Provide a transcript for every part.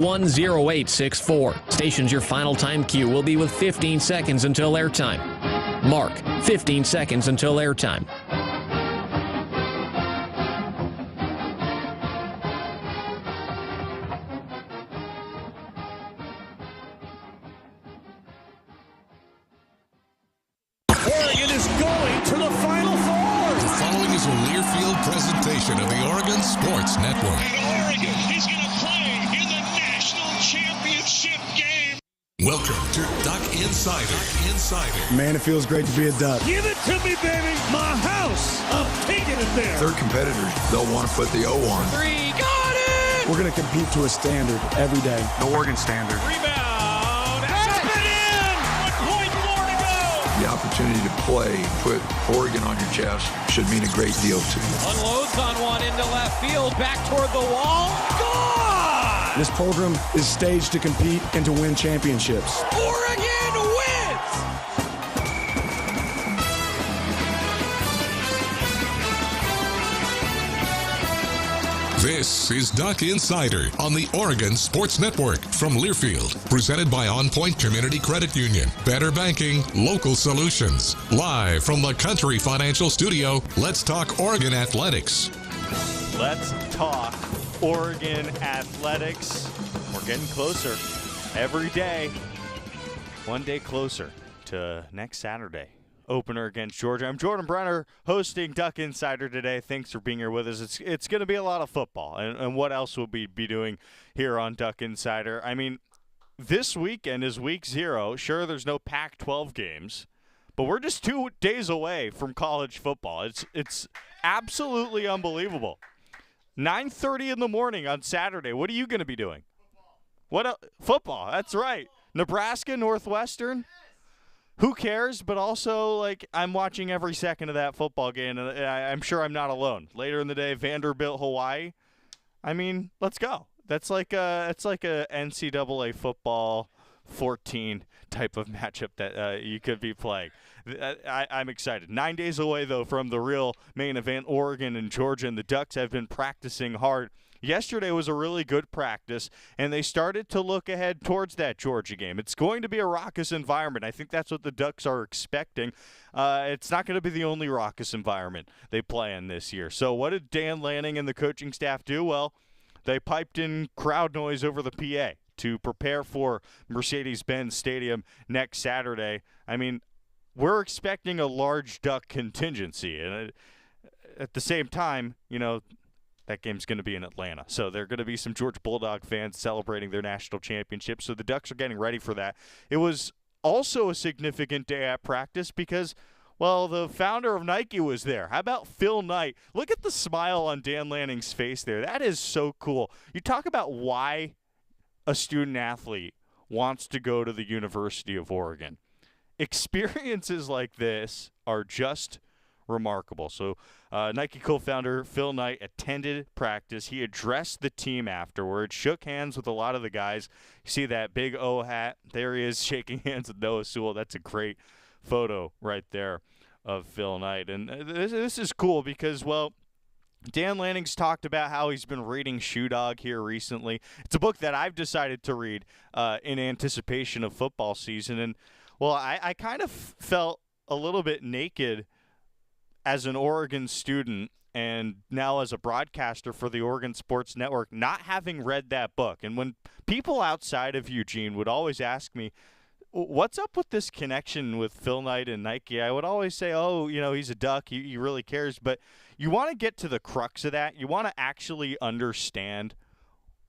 10864. Station's your final time cue will be with 15 seconds until airtime. Mark, 15 seconds until airtime. Oregon is going to the Final Four. The following is a Learfield presentation of the Oregon Sports Network. And Oregon is going to play in the national championship game. Welcome to Duck Insider. Man, it feels great to be a Duck. Give it to me, baby. My house. I'm taking it there. Their competitors, they'll want to put the O on. Three, got it! We're going to compete to a standard every day. The Oregon standard. Rebound, tap it in! 1 point more to go! The opportunity to play, put Oregon on your chest, should mean a great deal to you. Unloads on one into left field, back toward the wall. Gone! This program is staged to compete and to win championships. Oregon wins! This is Duck Insider on the Oregon Sports Network from Learfield. Presented by On Point Community Credit Union. Better banking, local solutions. Live from the Country Financial Studio, let's talk Oregon athletics. Let's talk Oregon athletics. We're getting closer every day. One day closer to next Saturday. Opener against Georgia. I'm Jordan Brenner hosting Duck Insider today. Thanks for being here with us. It's going to be a lot of football. And what else will we be doing here on Duck Insider? I mean, this weekend is week 0. Sure, there's no Pac-12 games, but we're just 2 days away from college football. It's absolutely unbelievable. 9:30 in the morning on Saturday. What are you going to be doing? Football. That's right. Nebraska, Northwestern. Who cares? But also, like, I'm watching every second of that football game, and I'm sure I'm not alone. Later in the day, Vanderbilt, Hawaii. I mean, let's go. It's like a NCAA football 14 type of matchup that you could be playing. I'm excited. 9 days away, though, from the real main event, Oregon and Georgia, and the Ducks have been practicing hard. Yesterday was a really good practice, and they started to look ahead towards that Georgia game. It's going to be a raucous environment. I think that's what the Ducks are expecting. It's not going to be the only raucous environment they play in this year. So what did Dan Lanning and the coaching staff do? Well, they piped in crowd noise over the PA to prepare for Mercedes-Benz Stadium next Saturday. I mean, we're expecting a large Duck contingency, and at the same time, you know, that game's going to be in Atlanta. So there are going to be some Georgia Bulldog fans celebrating their national championship. So the Ducks are getting ready for that. It was also a significant day at practice because, well, the founder of Nike was there. How about Phil Knight? Look at the smile on Dan Lanning's face there. That is so cool. You talk about why a student athlete wants to go to the University of Oregon. Experiences like this are just remarkable. So Nike co-founder Phil Knight attended practice. He addressed the team afterwards, shook hands with a lot of the guys. You see that big O hat? There he is shaking hands with Noah Sewell. That's a great photo right there of Phil Knight. And this is cool because, well, Dan Lanning's talked about how he's been reading Shoe Dog here recently. It's a book that I've decided to read in anticipation of football season. And, well, I kind of felt a little bit naked as an Oregon student and now as a broadcaster for the Oregon Sports Network, not having read that book. And when people outside of Eugene would always ask me, what's up with this connection with Phil Knight and Nike? I would always say, oh, you know, he's a Duck. He really cares. But you want to get to the crux of that. You want to actually understand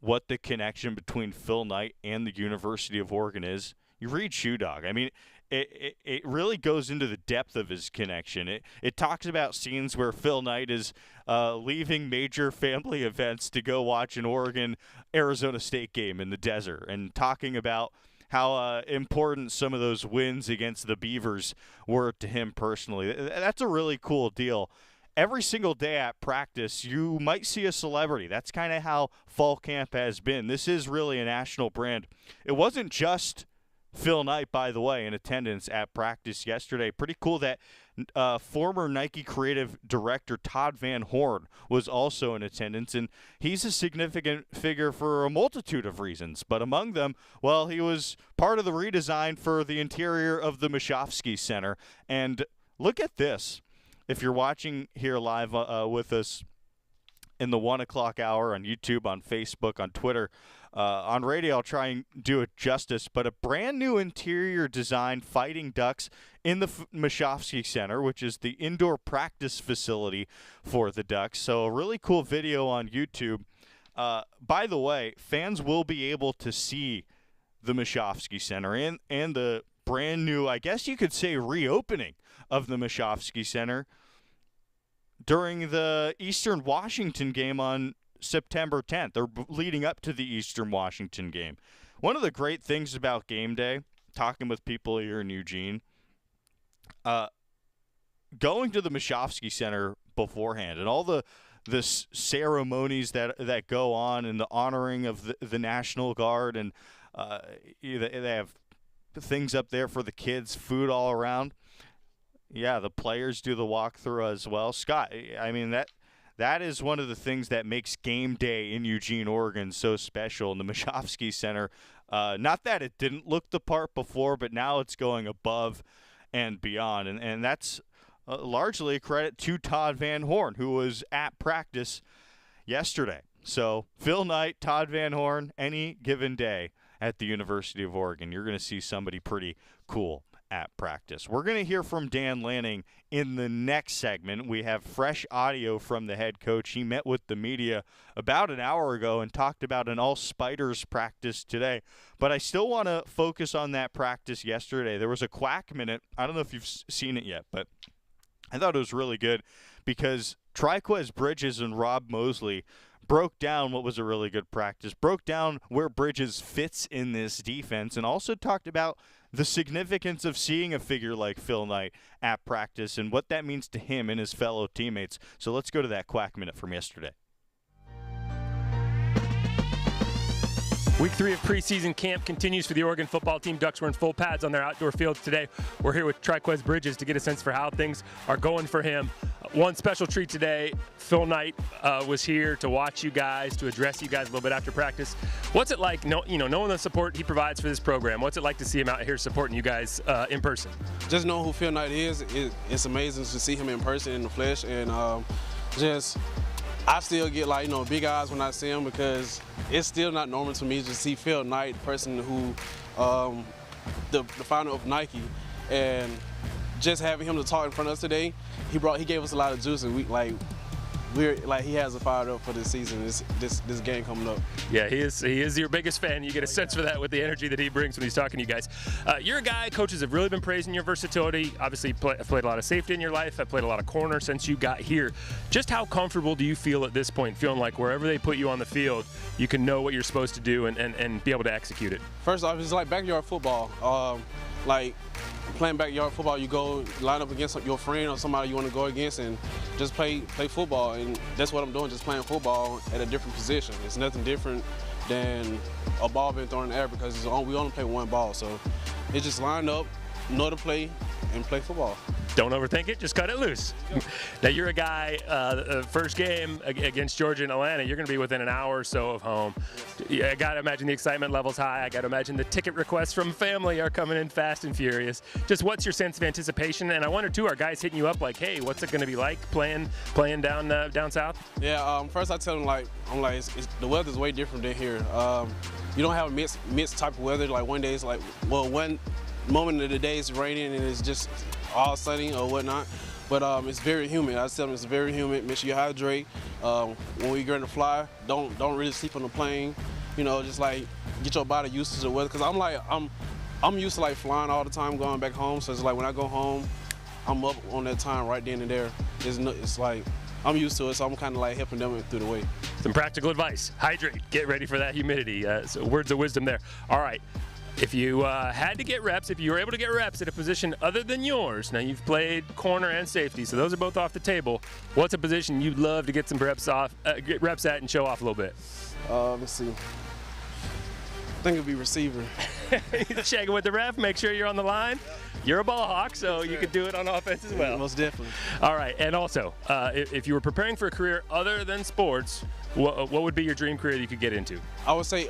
what the connection between Phil Knight and the University of Oregon is. You read Shoe Dog. I mean, it really goes into the depth of his connection. It talks about scenes where Phil Knight is leaving major family events to go watch an Oregon-Arizona State game in the desert and talking about how important some of those wins against the Beavers were to him personally. That's a really cool deal. Every single day at practice, you might see a celebrity. That's kind of how fall camp has been. This is really a national brand. It wasn't just Phil Knight, by the way, in attendance at practice yesterday. Pretty cool that former Nike creative director Todd Van Horn was also in attendance, and he's a significant figure for a multitude of reasons. But among them, well, he was part of the redesign for the interior of the Michovsky Center. And look at this. If you're watching here live with us in the 1 o'clock hour on YouTube, on Facebook, on Twitter, on radio, I'll try and do it justice, but a brand new interior design Fighting Ducks in the Michovsky Center, which is the indoor practice facility for the Ducks. So a really cool video on YouTube. By the way, fans will be able to see the Michovsky Center and the brand new, I guess you could say, reopening of the Michovsky Center during the Eastern Washington game on September 10th, or leading up to the Eastern Washington game. One of the great things about game day, talking with people here in Eugene, going to the Michovsky Center beforehand and all the ceremonies that go on and the honoring of the National Guard, and they have things up there for the kids, food all around. Yeah, the players do the walkthrough as well. Scott, I mean, that is one of the things that makes game day in Eugene, Oregon so special in the Michovsky Center. Not that it didn't look the part before, but now it's going above and beyond. And that's largely a credit to Todd Van Horn, who was at practice yesterday. So Phil Knight, Todd Van Horn, any given day at the University of Oregon, you're going to see somebody pretty cool at practice. We're going to hear from Dan Lanning in the next segment. We have fresh audio from the head coach. He met with the media about an hour ago and talked about an all-spiders practice today. But I still want to focus on that practice yesterday. There was a quack minute. I don't know if you've seen it yet, but I thought it was really good because Triquez Bridges and Rob Mosley broke down what was a really good practice, broke down where Bridges fits in this defense, and also talked about the significance of seeing a figure like Phil Knight at practice and what that means to him and his fellow teammates. So let's go to that quack minute from yesterday. Week 3 of preseason camp continues for the Oregon football team. Ducks were in full pads on their outdoor fields today. We're here with Triquez Bridges to get a sense for how things are going for him. One special treat today, Phil Knight was here to watch you guys, to address you guys a little bit after practice. What's it like, knowing the support he provides for this program? What's it like to see him out here supporting you guys in person? Just know who Phil Knight is. It's amazing to see him in person, in the flesh, and I still get big eyes when I see him because it's still not normal to me to see Phil Knight, person who, the founder of Nike, and just having him to talk in front of us today, he gave us a lot of juice, and he has a fired up for this season, this game coming up. Yeah, he is your biggest fan. You get a sense for that with the energy that he brings when he's talking to you guys. You're a guy, coaches have really been praising your versatility. Obviously, played a lot of safety in your life. I've played a lot of corner since you got here. Just how comfortable do you feel at this point, feeling like wherever they put you on the field, you can know what you're supposed to do and be able to execute it? First off, it's like backyard football. Playing backyard football, you go line up against your friend or somebody you want to go against and just play football. And that's what I'm doing, just playing football at a different position. It's nothing different than a ball being thrown in the air because we only play one ball. So it's just line up, know to play, and play football. Don't overthink it, just cut it loose. Now you're a guy, first game against Georgia and Atlanta, you're going to be within an hour or so of home. I got to imagine the excitement level's high. I got to imagine the ticket requests from family are coming in fast and furious. Just what's your sense of anticipation? And I wonder too, are guys hitting you up like, hey, what's it going to be like playing down south? Yeah, first I tell them the weather's way different than here. You don't have a mixed type of weather. Like one day it's one moment of the day it's raining and it's just all sunny or whatnot, but it's very humid. I tell them it's very humid. Make sure you hydrate. When we going to fly, don't really sleep on the plane. Just get your body used to the weather. Cause I'm used to flying all the time, going back home. So it's when I go home, I'm up on that time right then and there. It's I'm used to it, so I'm kind of helping them through the way. Some practical advice: hydrate, get ready for that humidity. So words of wisdom there. All right. If you had to get reps, if you were able to get reps at a position other than yours, now you've played corner and safety, so those are both off the table. What's a position you'd love to get some reps at and show off a little bit? Let's see. I think it'd be receiver. checking with the ref, make sure you're on the line. You're a ball hawk, so you could do it on offense as well. Most definitely. All right, and also, if you were preparing for a career other than sports, what would be your dream career that you could get into? I would say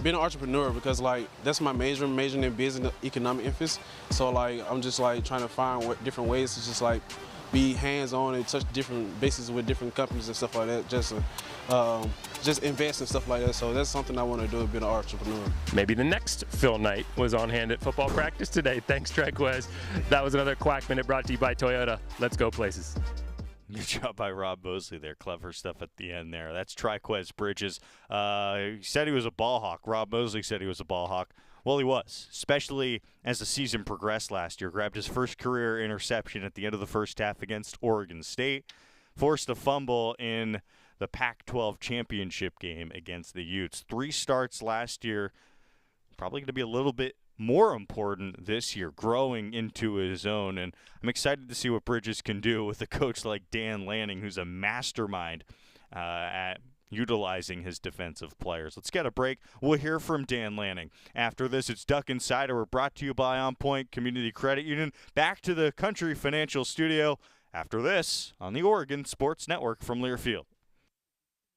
being an entrepreneur, because like that's my majoring in business economic info. So like I'm just like trying to find different ways to just like be hands-on and touch different bases with different companies and stuff like that. Just invest and stuff like that. So that's something I want to do, being an entrepreneur. Maybe the next Phil Knight was on hand at football practice today. Thanks, Triquez. That was another Quack Minute brought to you by Toyota. Let's go places. Good job by Rob Mosley there. Clever stuff at the end there. That's Triquez Bridges. He said he was a ball hawk. Rob Mosley said he was a ball hawk. Well, he was, especially as the season progressed last year. Grabbed his first career interception at the end of the first half against Oregon State. Forced a fumble in the Pac-12 championship game against the Utes. 3 starts last year. Probably going to be a little bit more important this year, growing into his own. And I'm excited to see what Bridges can do with a coach like Dan Lanning, who's a mastermind at utilizing his defensive players. Let's get a break. We'll hear from Dan Lanning. After this, it's Duck Insider. We're brought to you by On Point Community Credit Union. Back to the Country Financial Studio after this on the Oregon Sports Network from Learfield.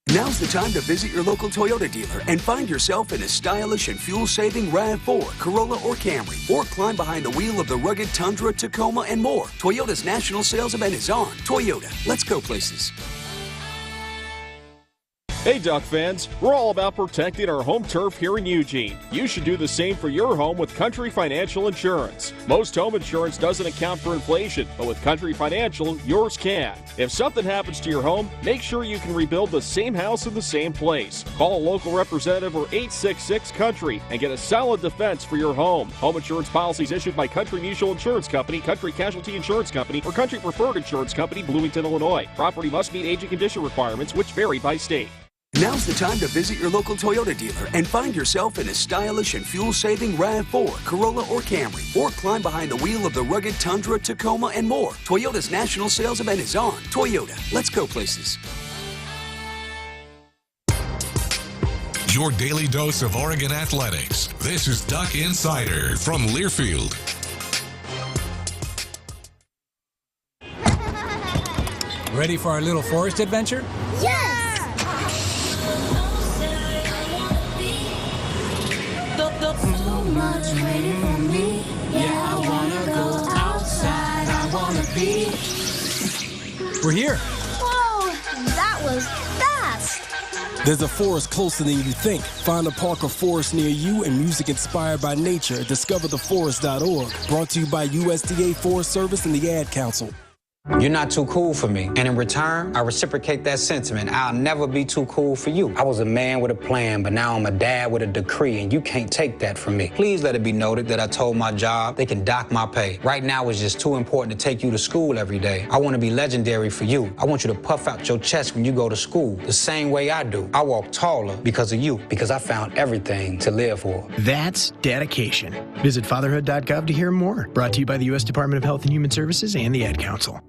Now's the time to visit your local Toyota dealer and find yourself in a stylish and fuel-saving RAV4, Corolla, or Camry. Or climb behind the wheel of the rugged Tundra, Tacoma, and more. Toyota's national sales event is on. Toyota, let's go places. Hey Duck fans, we're all about protecting our home turf here in Eugene. You should do the same for your home with Country Financial Insurance. Most home insurance doesn't account for inflation, but with Country Financial, yours can. If something happens to your home, make sure you can rebuild the same house in the same place. Call a local representative or 866-COUNTRY and get a solid defense for your home. Home insurance policies issued by Country Mutual Insurance Company, Country Casualty Insurance Company, or Country Preferred Insurance Company, Bloomington, Illinois. Property must meet age and condition requirements, which vary by state. Now's the time to visit your local Toyota dealer and find yourself in a stylish and fuel-saving RAV4, Corolla, or Camry. Or climb behind the wheel of the rugged Tundra, Tacoma, and more. Toyota's national sales event is on. Toyota, let's go places. Your daily dose of Oregon athletics. This is Duck Insider from Learfield. Ready for our little forest adventure? Yes! So much waiting for me. Yeah, I wanna go outside. I wanna be. We're here. Whoa, that was fast. There's a forest closer than you think. Find a park or forest near you and music inspired by nature at discovertheforest.org. Brought to you by USDA Forest Service and the Ad Council. You're not too cool for me. And in return, I reciprocate that sentiment. I'll never be too cool for you. I was a man with a plan, but now I'm a dad with a decree, and you can't take that from me. Please let it be noted that I told my job they can dock my pay. Right now, it's just too important to take you to school every day. I want to be legendary for you. I want you to puff out your chest when you go to school, the same way I do. I walk taller because of you, because I found everything to live for. That's dedication. Visit fatherhood.gov to hear more. Brought to you by the U.S. Department of Health and Human Services and the Ad Council.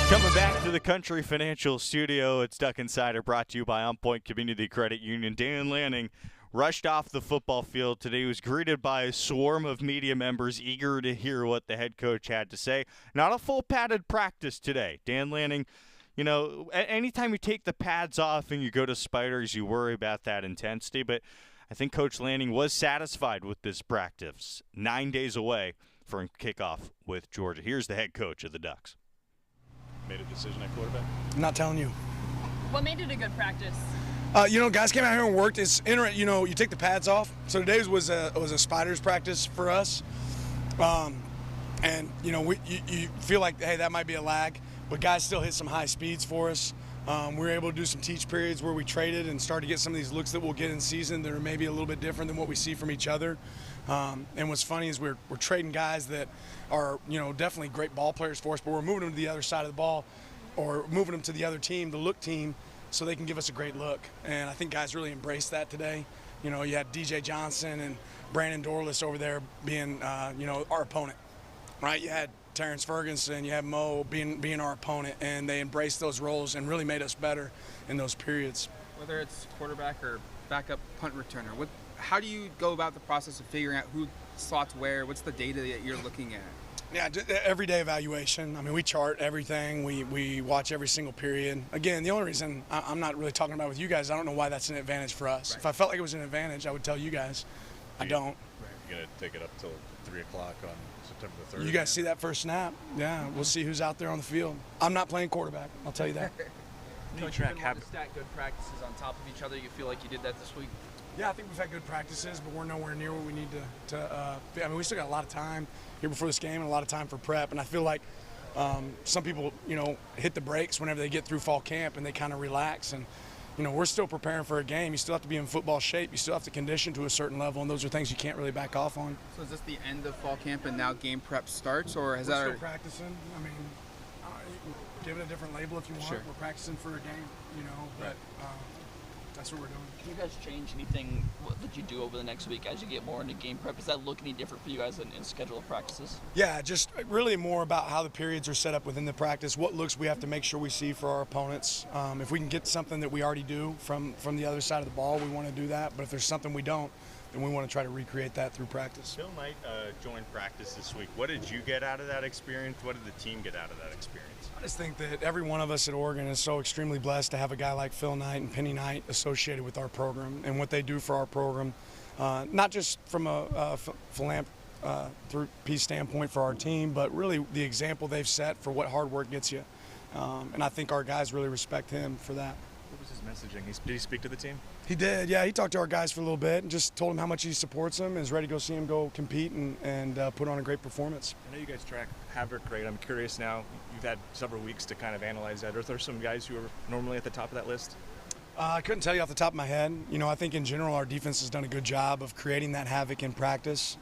Coming back to the Country Financial Studio, it's Duck Insider brought to you by On Point Community Credit Union. Dan Lanning rushed off the football field today. He was greeted by a swarm of media members eager to hear what the head coach had to say. Not a full padded practice today. Dan Lanning, you know, anytime you take the pads off and you go to Spiders, you worry about that intensity. But I think Coach Lanning was satisfied with this practice. 9 days away from kickoff with Georgia. Here's the head coach of the Ducks. Made a decision at quarterback? I'm not telling you. What made it a good practice? Guys came out here and worked. It's interesting. You take the pads off. So today's was a Spiders practice for us, and you feel like, hey, that might be a lag, but guys still hit some high speeds for us. We were able to do some teach periods where we traded and started to get some of these looks that we'll get in season that are maybe a little bit different than what we see from each other. And what's funny is we're trading guys that are, definitely great ball players for us, but we're moving them to the other side of the ball or moving them to the other team, the look team, so they can give us a great look. And I think guys really embraced that today. You had DJ Johnson and Brandon Dorless over there being, our opponent, right? You had Terrence Ferguson, you have Mo being our opponent, and they embraced those roles and really made us better in those periods. Whether it's quarterback or backup punt returner, how do you go about the process of figuring out who slots where? What's the data that you're looking at? Yeah, everyday evaluation. I mean, we chart everything. We watch every single period. Again, the only reason I'm not really talking about with you guys, I don't know why that's an advantage for us. Right. If I felt like it was an advantage, I would tell you guys. I don't. Right. You're going to take it up till 3 o'clock on September the 3rd? You guys see that first snap? Yeah, we'll see who's out there on the field. I'm not playing quarterback, I'll tell you that. Coach, you've been wanting to stack good practices on top of each other. You feel like you did that this week? Yeah, I think we've had good practices, but we're nowhere near where we need to I mean, we still got a lot of time here before this game and a lot of time for prep, and I feel like some people, hit the brakes whenever they get through fall camp and they kind of relax. And, we're still preparing for a game. You still have to be in football shape. You still have to condition to a certain level, and those are things you can't really back off on. So is this the end of fall camp and now game prep starts, or has we're still practicing? I mean, give it a different label if you want. Sure. We're practicing for a game, but that's what we're doing. Can you guys change anything that you do over the next week as you get more into game prep? Does that look any different for you guys in schedule of practices? Yeah, just really more about how the periods are set up within the practice, what looks we have to make sure we see for our opponents. If we can get something that we already do from the other side of the ball, we want to do that. But if there's something we don't, then we want to try to recreate that through practice. Phil Knight joined practice this week. What did you get out of that experience? What did the team get out of that experience? I just think that every one of us at Oregon is so extremely blessed to have a guy like Phil Knight and Penny Knight associated with our program and what they do for our program, not just from a philanthropy standpoint for our team, but really the example they've set for what hard work gets you. And I think our guys really respect him for that. What was his messaging? Did he speak to the team? He did, yeah. He talked to our guys for a little bit and just told them how much he supports them and is ready to go see him go compete and put on a great performance. I know you guys track Haverick great. I'm curious now, you've had several weeks to kind of analyze that. Are there some guys who are normally at the top of that list? I couldn't tell you off the top of my head. I think in general our defense has done a good job of creating that havoc in practice,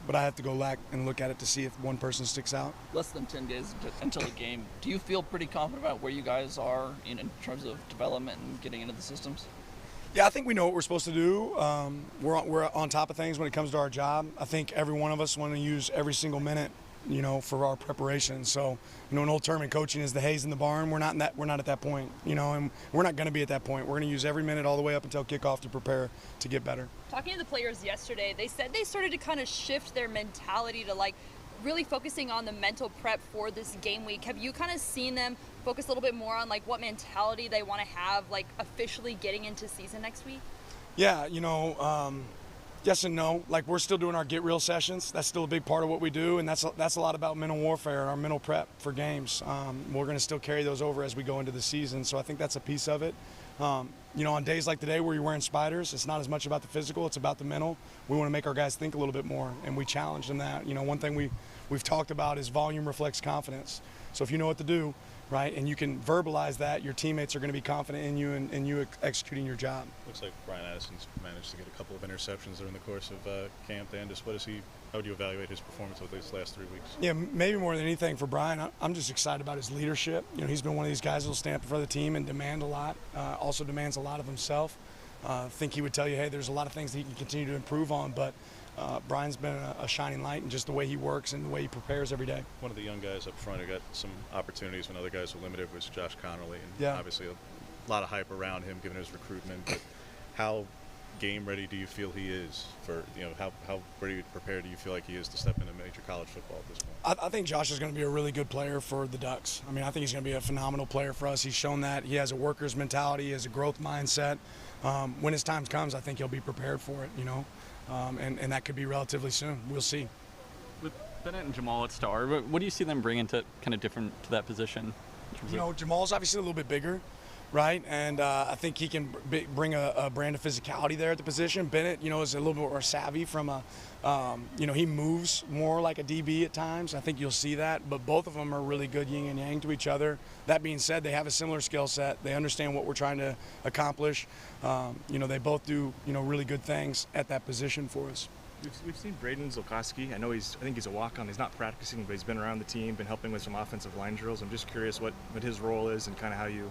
but I have to go back and look at it to see if one person sticks out. Less than 10 days until the game. Do you feel pretty confident about where you guys are in terms of development and getting into the systems? Yeah, I think we know what we're supposed to do. We're on top of things when it comes to our job. I think every one of us want to use every single minute, for our preparation. So, an old term in coaching is the hay's in the barn. We're not at that point, and we're not going to be at that point. We're going to use every minute all the way up until kickoff to prepare to get better. Talking to the players yesterday, they said they started to kind of shift their mentality to really focusing on the mental prep for this game week. Have you kind of seen them focus a little bit more on what mentality they want to have officially getting into season next week? Yeah, yes and no. We're still doing our get real sessions. That's still a big part of what we do, and that's a lot about mental warfare and our mental prep for games. We're going to still carry those over as we go into the season, so I think that's a piece of it. On days like today where you're wearing spiders, it's not as much about the physical, it's about the mental. We want to make our guys think a little bit more, and we challenge them that. One thing we've talked about is volume reflects confidence. So if you know what to do, right, and you can verbalize that, your teammates are going to be confident in you and you executing your job. Looks like Brian Addison's managed to get a couple of interceptions during the course of camp. And just how would you evaluate his performance over these last 3 weeks? Yeah, maybe more than anything for Brian, I'm just excited about his leadership. He's been one of these guys who'll stand up for the team and demand a lot, also demands a lot of himself. I think he would tell you, hey, there's a lot of things that he can continue to improve on, but Brian's been a shining light in just the way he works and the way he prepares every day. One of the young guys up front who got some opportunities when other guys were limited was Josh Connolly, and obviously a lot of hype around him given his recruitment. But how game ready do you feel he is for, how ready prepared do you feel like he is to step into major college football at this point? I think Josh is going to be a really good player for the Ducks. I think he's going to be a phenomenal player for us. He's shown that. He has a worker's mentality, he has a growth mindset. When his time comes, I think he'll be prepared for it, and that could be relatively soon. We'll see. With Bennett and Jamal at star, what do you see them bringing to kind of different to that position? Jamal's obviously a little bit bigger, right? And I think he can bring a brand of physicality there at the position. Bennett, is a little bit more savvy from a, he moves more like a DB at times. I think you'll see that. But both of them are really good yin and yang to each other. That being said, they have a similar skill set. They understand what we're trying to accomplish. They both do, really good things at that position for us. We've seen Braden Zolkowski. I think he's a walk-on. He's not practicing, but he's been around the team, been helping with some offensive line drills. I'm just curious what his role is and kind of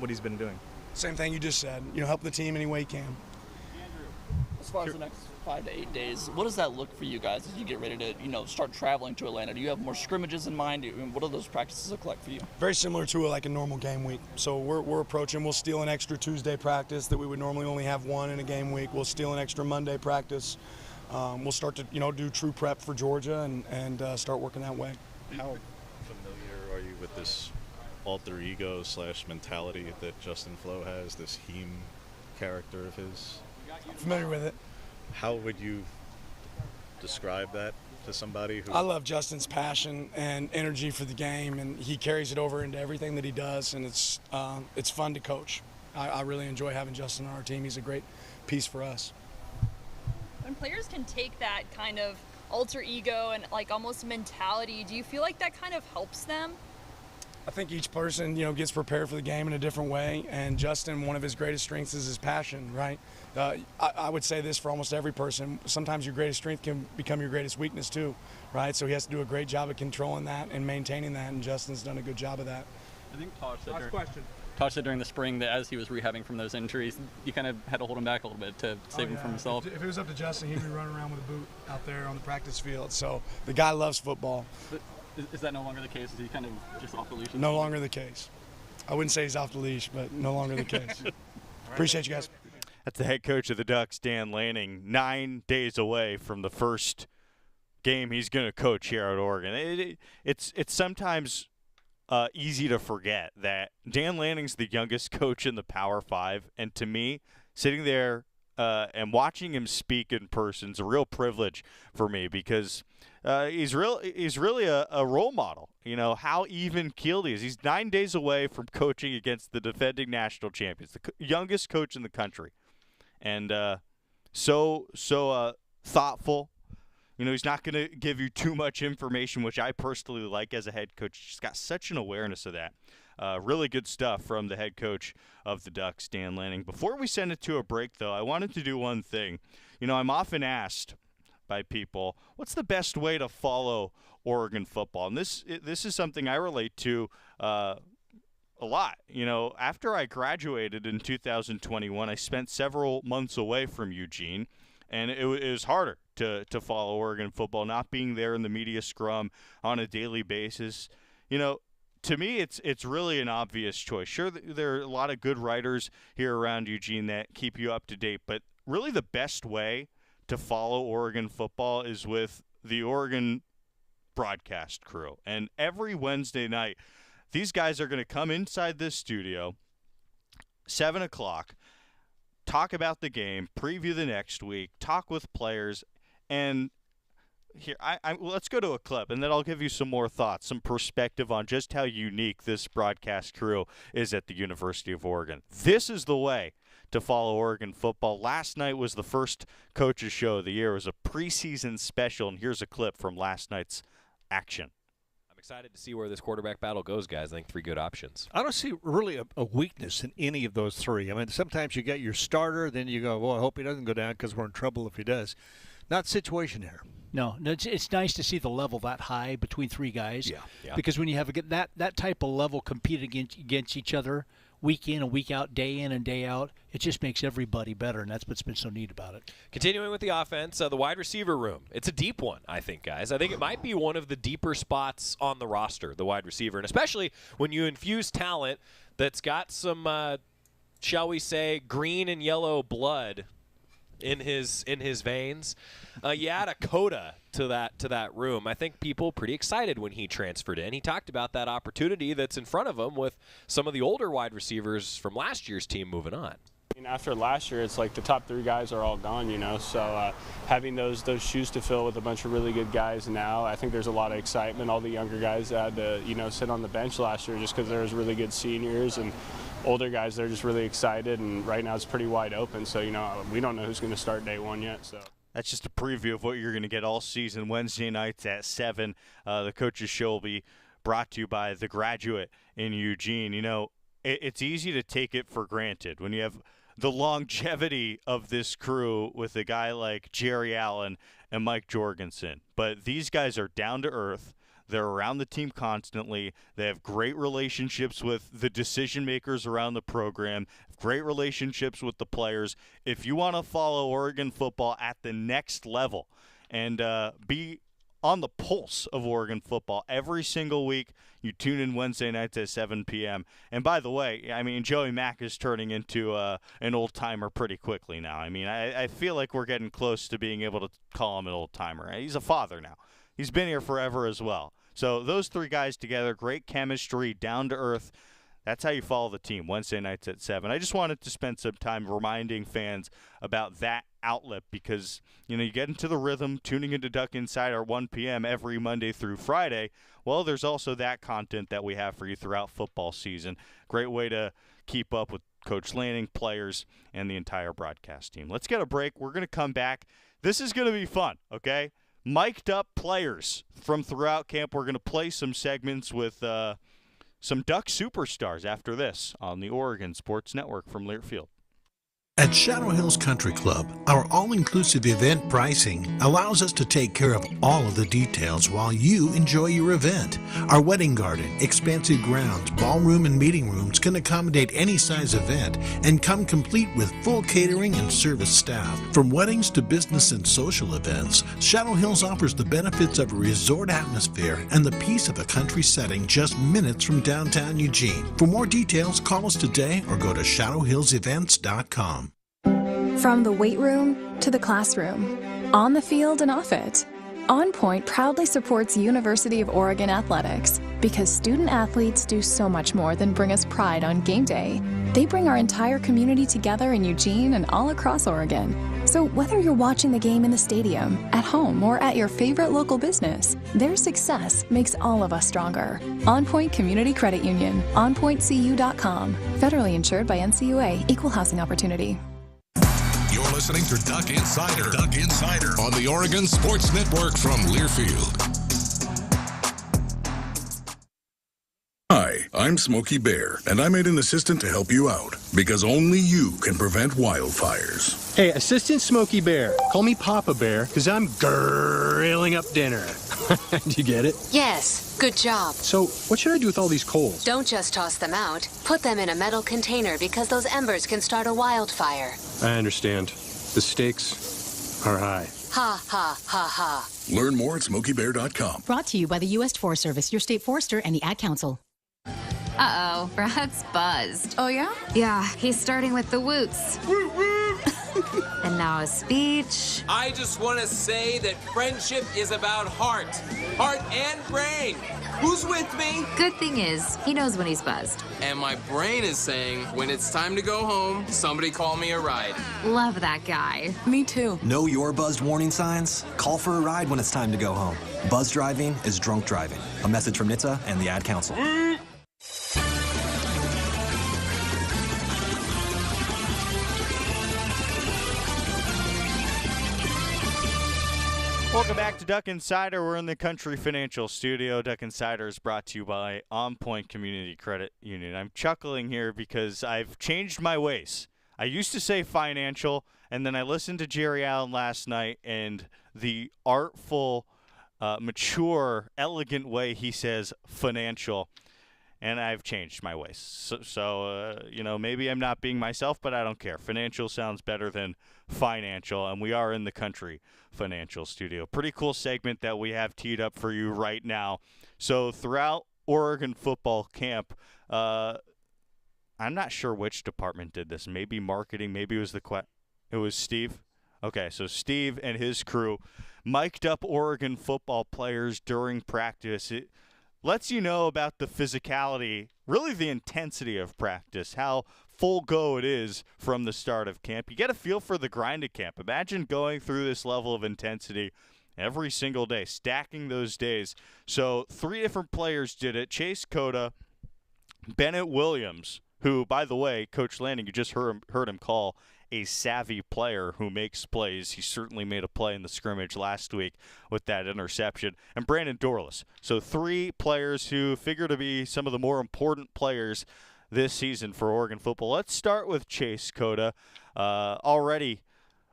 what he's been doing. Same thing you just said. Help the team any way you can. Andrew, As far as the next 5 to 8 days, what does that look for you guys as you get ready to, start traveling to Atlanta? Do you have more scrimmages in mind? What do those practices look like for you? Very similar to like a normal game week. So we're approaching. We'll steal an extra Tuesday practice that we would normally only have one in a game week. We'll steal an extra Monday practice. We'll start to do true prep for Georgia and start working that way. How familiar are you with this alter ego / mentality that Justin Flo has? This Heem character of his? I'm familiar with it. How would you describe that to somebody who... I love Justin's passion and energy for the game, and he carries it over into everything that he does, and it's fun to coach. I really enjoy having Justin on our team. He's a great piece for us. When players can take that kind of alter ego and like almost mentality, do you feel like that kind of helps them? I think each person, gets prepared for the game in a different way, and Justin, one of his greatest strengths is his passion, right? I would say this for almost every person. Sometimes your greatest strength can become your greatest weakness too, right? So he has to do a great job of controlling that and maintaining that, and Justin's done a good job of that. I think Tosh said during the spring that as he was rehabbing from those injuries, you kind of had to hold him back a little bit to save him from himself. If it was up to Justin, he'd be running around with a boot out there on the practice field. So the guy loves football. But is that no longer the case? Is he kind of just off the leash? No longer the case. I wouldn't say he's off the leash, but no longer the case. Appreciate you guys. That's the head coach of the Ducks, Dan Lanning, 9 days away from the first game he's going to coach here at Oregon. It's sometimes easy to forget that Dan Lanning's the youngest coach in the Power 5, and to me, sitting there and watching him speak in person is a real privilege for me because he's really a role model. How even-keeled he is. He's 9 days away from coaching against the defending national champions, the youngest coach in the country. And so thoughtful. He's not going to give you too much information, which I personally like as a head coach. He's got such an awareness of that. Really good stuff from the head coach of the Ducks, Dan Lanning. Before we send it to a break, though, I wanted to do one thing. I'm often asked by people, what's the best way to follow Oregon football? And this is something I relate to a lot. After I graduated in 2021, I spent several months away from Eugene, and it was harder to follow Oregon football, not being there in the media scrum on a daily basis. To me, it's really an obvious choice. Sure, there are a lot of good writers here around Eugene that keep you up to date, but really the best way to follow Oregon football is with the Oregon broadcast crew. And every Wednesday night, these guys are going to come inside this studio, 7 o'clock, talk about the game, preview the next week, talk with players, and here, let's go to a clip, and then I'll give you some more thoughts, some perspective on just how unique this broadcast crew is at the University of Oregon. This is the way to follow Oregon football. Last night was the first coaches show of the year. It was a preseason special, and here's a clip from last night's action. I'm excited to see where this quarterback battle goes, guys. I think 3 good options. I don't see really a weakness in any of those 3. I mean, sometimes you get your starter, then you go, well, I hope he doesn't go down because we're in trouble if he does. Not situation here. No, it's nice to see the level that high between 3 guys. Yeah. Because when you have that type of level compete against each other week in and week out, day in and day out, it just makes everybody better, and that's what's been so neat about it. Continuing with the offense, the wide receiver room. It's a deep one, I think, guys. I think it might be one of the deeper spots on the roster, the wide receiver, and especially when you infuse talent that's got some, shall we say, green and yellow blood in his veins. You add a coda to that room. I think people pretty excited when he transferred in. He talked about that opportunity that's in front of him with some of the older wide receivers from last year's team moving on. After last year, it's like the top 3 guys are all gone, so having those shoes to fill with a bunch of really good guys now, I think there's a lot of excitement. All the younger guys had to, sit on the bench last year just because there was really good seniors, and older guys, they're just really excited, and right now it's pretty wide open, so, we don't know who's going to start day 1 yet. So that's just a preview of what you're going to get all season. Wednesday nights at 7, the Coaches Show will be brought to you by The Graduate in Eugene. It's easy to take it for granted when you have the longevity of this crew with a guy like Jerry Allen and Mike Jorgensen. But these guys are down to earth. They're around the team constantly. They have great relationships with the decision makers around the program, great relationships with the players. If you want to follow Oregon football at the next level and be on the pulse of Oregon football every single week, you tune in Wednesday nights at 7 p.m. And by the way, I mean, Joey Mack is turning into an old-timer pretty quickly now. I mean, I feel like we're getting close to being able to call him an old-timer. He's a father now. He's been here forever as well. So those three guys together, great chemistry, down to earth. That's how you follow the team, Wednesday nights at 7. I just wanted to spend some time reminding fans about that outlet because, you get into the rhythm, tuning into Duck Insider at 1 p.m. every Monday through Friday. Well, there's also that content that we have for you throughout football season. Great way to keep up with Coach Lanning, players, and the entire broadcast team. Let's get a break. We're going to come back. This is going to be fun, okay? Mic'd up players from throughout camp. We're going to play some segments with some Duck superstars after this on the Oregon Sports Network from Learfield. At Shadow Hills Country Club, our all-inclusive event pricing allows us to take care of all of the details while you enjoy your event. Our wedding garden, expansive grounds, ballroom, and meeting rooms can accommodate any size event and come complete with full catering and service staff. From weddings to business and social events, Shadow Hills offers the benefits of a resort atmosphere and the peace of a country setting just minutes from downtown Eugene. For more details, call us today or go to shadowhillsevents.com. From the weight room to the classroom, on the field and off it, On Point proudly supports University of Oregon athletics because student athletes do so much more than bring us pride on game day. They bring our entire community together in Eugene and all across Oregon. So whether you're watching the game in the stadium, at home, or at your favorite local business, their success makes all of us stronger. On Point Community Credit Union, onpointcu.com. Federally insured by NCUA, Equal Housing Opportunity. You're listening to Duck Insider. Duck Insider on the Oregon Sports Network from Learfield. Hi, I'm Smokey Bear, and I made an assistant to help you out, because only you can prevent wildfires. Hey, Assistant Smokey Bear, call me Papa Bear, because I'm grilling up dinner. Do you get it? Yes, good job. So, what should I do with all these coals? Don't just toss them out. Put them in a metal container because those embers can start a wildfire. I understand. The stakes are high. Ha, ha, ha, ha. Learn more at SmokeyBear.com. Brought to you by the U.S. Forest Service, your state forester, and the Ad Council. Uh-oh, Brad's buzzed. Oh, yeah? Yeah, he's starting with the woots. And now a speech. I just want to say that friendship is about heart and brain. Who's with me? Good thing is, he knows when he's buzzed. And my brain is saying, when it's time to go home, somebody call me a ride. Love that guy. Me too. Know your buzzed warning signs? Call for a ride when it's time to go home. Buzz driving is drunk driving. A message from NHTSA and the Ad Council. Welcome back to Duck Insider. We're in the Country Financial Studio. Duck Insider is brought to you by On Point Community Credit Union. I'm chuckling here because I've changed my ways. I used to say financial, and then I listened to Jerry Allen last night, and the artful, mature, elegant way he says financial, and I've changed my ways. So maybe I'm not being myself, but I don't care. Financial sounds better than financial, and we are in the Country Financial Studio. Pretty cool segment that we have teed up for you right now. So throughout Oregon football camp, I'm not sure which department did this. Maybe marketing. Maybe it was it was Steve. Okay, so Steve and his crew mic'd up Oregon football players during practice. It lets you know about the physicality, really the intensity of practice, how full go it is from the start of camp. You get a feel for the grind of camp. Imagine going through this level of intensity every single day, stacking those days. So 3 different players did it. Chase Cota, Bennett Williams, who, by the way, Coach Lanning, you just heard him call a savvy player who makes plays. He certainly made a play in the scrimmage last week with that interception. And Brandon Dorless. So 3 players who figure to be some of the more important players this season for Oregon football. Let's start with Chase Cota. Already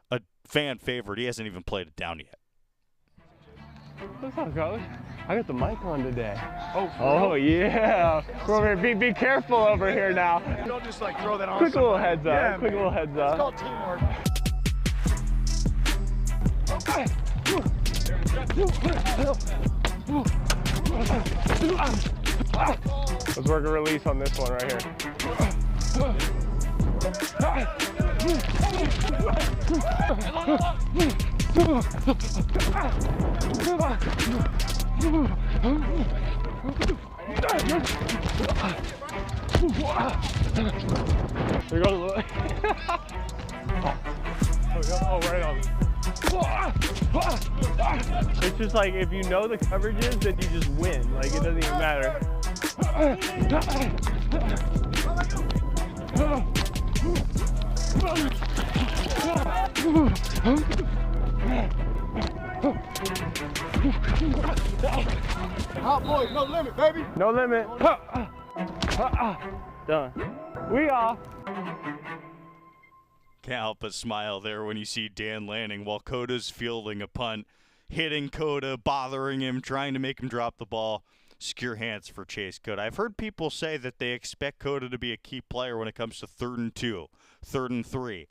a fan favorite. He hasn't even played it down yet. What's up, Coach? I got the mic on today. Oh yeah. We're over here. Be careful over here now. Don't just like throw that on. Quick little heads up. Yeah, Quick little heads up. It's called teamwork. Let's work a release on this one right here. There goes oh, right on. It's just like if you know the coverages, then you just win. Like it doesn't even matter. Hot boys, no limit, baby. No limit. Done. We off. Can't help but smile there when you see Dan Lanning while Coda's fielding a punt, hitting Coda, bothering him, trying to make him drop the ball. Secure hands for Chase Coda. I've heard people say that they expect Coda to be a key player when it comes to 3rd and 2, 3rd and 3.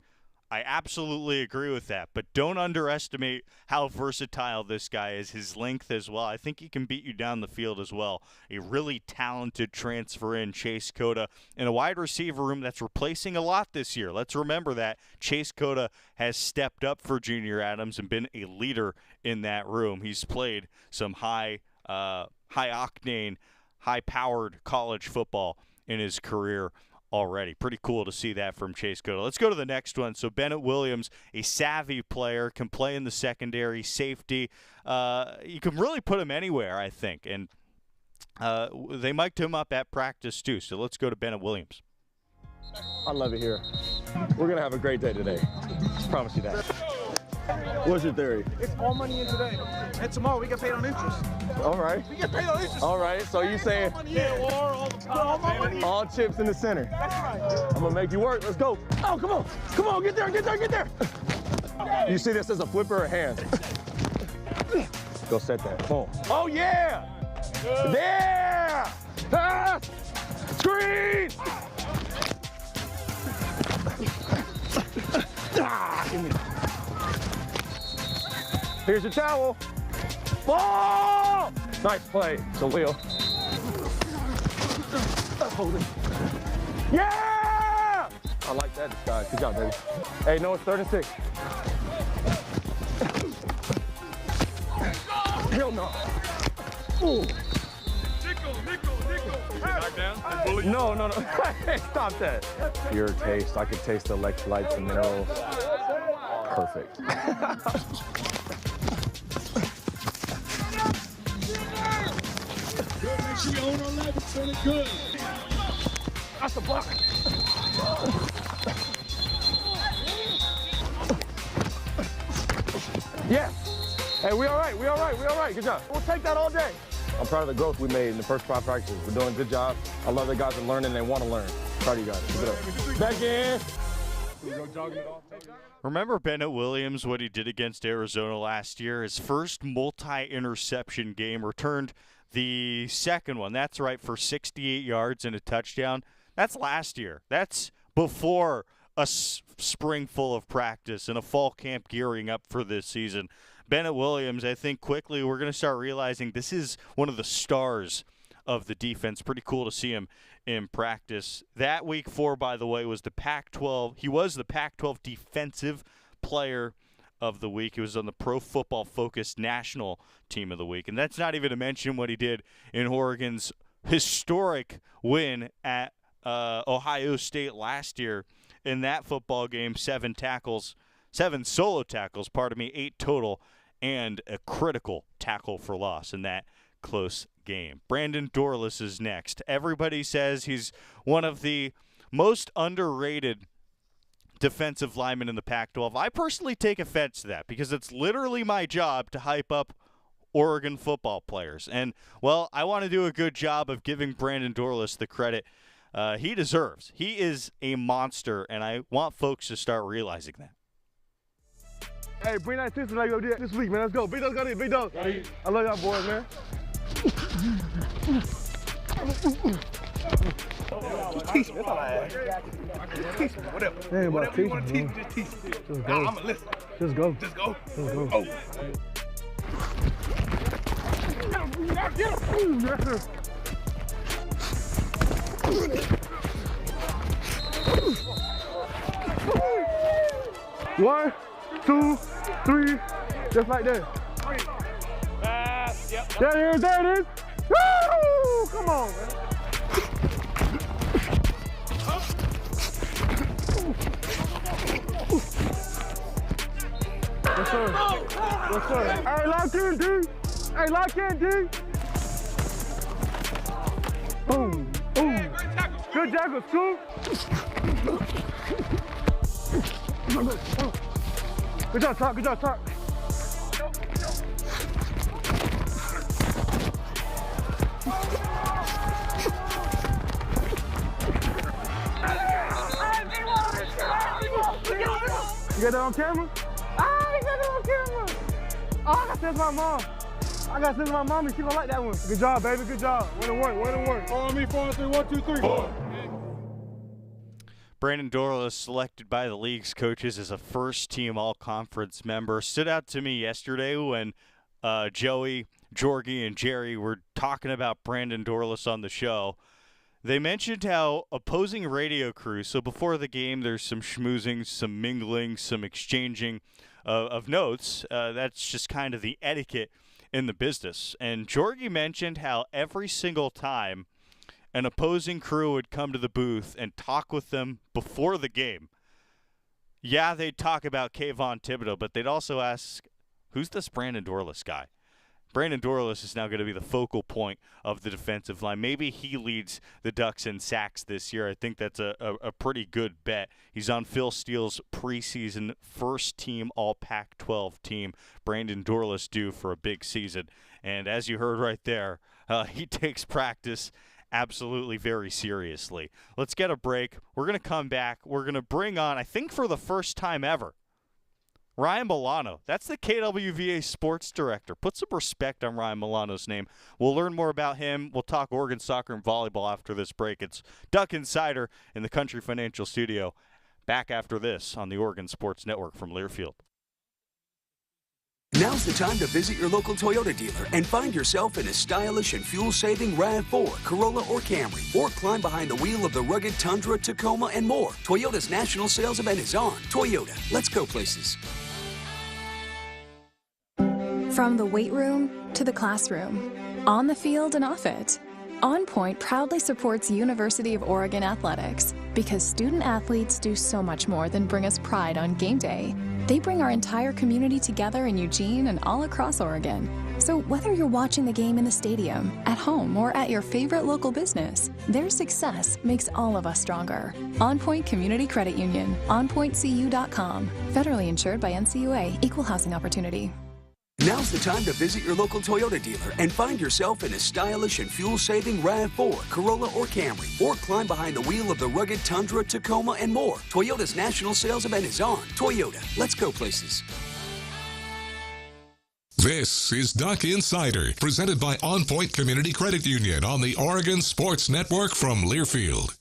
I absolutely agree with that, but don't underestimate how versatile this guy is, his length as well. I think he can beat you down the field as well. A really talented transfer in Chase Coda in a wide receiver room that's replacing a lot this year. Let's remember that. Chase Coda has stepped up for Junior Adams and been a leader in that room. He's played some high-octane, high-powered college football in his career already. Pretty cool to see that from Chase Coda. Let's go to the next one. So Bennett Williams, a savvy player, can play in the secondary, safety. You can really put him anywhere, I think. And they mic'd him up at practice too. So let's go to Bennett Williams. I love it here. We're going to have a great day today. Promise you that. What's your theory? It's all money in today. And tomorrow we get paid on interest. All right. We get paid on interest. All right. So you saying all chips in the center. That's right. I'm going to make you work. Let's go. Oh, come on. Come on. Get there. Get there. Get there. You see this as a flipper or a hand? Go set that. Boom. Oh, yeah. There. Pass. Screen. Give me. Here's your towel. Ball! Nice play. So Will. Hold it. Yeah! I like that disguise. Good job, baby. Hey, no, it's 3rd and 6. Hell no. Ooh. Nickel. Knock down? No. Hey, stop that. Your taste. I could taste the electrolytes and minerals. Perfect. Good. That's the block. Yeah. Hey, we all right. Good job. We'll take that all day. I'm proud of the growth we made in the first 5 practices. We're doing a good job. I love that guys are learning and they want to learn. Proud of you guys. Keep it up. Back in. Remember Bennett Williams, what he did against Arizona last year? His first multi-interception game, returned the second one. That's right, for 68 yards and a touchdown. That's last year. That's before a spring full of practice and a fall camp gearing up for this season. Bennett Williams, I think quickly we're going to start realizing this is one of the stars of the defense. Pretty cool to see him in practice. That week 4, by the way, was the Pac-12. He was the Pac-12 Defensive Player of the Week. He was on the Pro Football Focus National Team of the Week. And that's not even to mention what he did in Oregon's historic win at Ohio State last year. In that football game, 7 solo tackles, 8 total, and a critical tackle for loss in that close game. Brandon Dorlus is next. Everybody says he's one of the most underrated defensive linemen in the Pac-12. I personally take offense to that because it's literally my job to hype up Oregon football players. And, well, I want to do a good job of giving Brandon Dorlus the credit he deserves. He is a monster, and I want folks to start realizing that. Hey, bring that system like you did this week, man. Let's go. Big Dog got it. Big Dog. I love y'all boys, man. Just teach me. That's all I ask. Teach me. Whatever. Hey, whatever you want to teach me, just teach me. Just go. I'm going to listen. Just go. Just go. Just go. Oh. Yes, sir. 1, 2, 3, just like that. Yep. There it is, there it is. Woo! Come on, man. Yes, sir. Yes, sir. Hey, lock in, D. Hey, lock in, D. Boom, boom. Good tackle, Scoop. Good job, Top. Good job, Top. You got that on camera? Ah, you got that on camera. Oh, I got to send my mom. I got to send my mom and she gonna like that one. Good job, baby. Good job. Way to work. Follow me, 4 on 3. 1, 2, 3. 4. Brandon Dorlus, selected by the league's coaches as a first-team all-conference member, stood out to me yesterday when Joey, Jorgie, and Jerry were talking about Brandon Dorlus on the show. They mentioned how opposing radio crews, so before the game there's some schmoozing, some mingling, some exchanging of notes. That's just kind of the etiquette in the business. And Jorgie mentioned how every single time an opposing crew would come to the booth and talk with them before the game, yeah, they'd talk about Kayvon Thibodeau, but they'd also ask, who's this Brandon Dorlus guy? Brandon Dorlus is now going to be the focal point of the defensive line. Maybe he leads the Ducks in sacks this year. I think that's a pretty good bet. He's on Phil Steele's preseason first-team All-Pac-12 team. Brandon Dorlus due for a big season. And as you heard right there, he takes practice absolutely very seriously. Let's get a break. We're going to come back. We're going to bring on, I think for the first time ever, Ryan Milano. That's the KWVA sports director. Put some respect on Ryan Milano's name. We'll learn more about him. We'll talk Oregon soccer and volleyball after this break. It's Duck Insider in the Country Financial Studio. Back after this on the Oregon Sports Network from Learfield. Now's the time to visit your local Toyota dealer and find yourself in a stylish and fuel-saving RAV4, Corolla, or Camry. Or climb behind the wheel of the rugged Tundra, Tacoma, and more. Toyota's national sales event is on. Toyota, let's go places. From the weight room to the classroom, on the field and off it, On Point proudly supports University of Oregon athletics because student athletes do so much more than bring us pride on game day. They bring our entire community together in Eugene and all across Oregon. So whether you're watching the game in the stadium, at home, or at your favorite local business, their success makes all of us stronger. On Point Community Credit Union, onpointcu.com. Federally insured by NCUA, Equal Housing Opportunity. Now's the time to visit your local Toyota dealer and find yourself in a stylish and fuel-saving RAV4, Corolla, or Camry. Or climb behind the wheel of the rugged Tundra, Tacoma, and more. Toyota's national sales event is on. Toyota, let's go places. This is Duck Insider, presented by On Point Community Credit Union on the Oregon Sports Network from Learfield.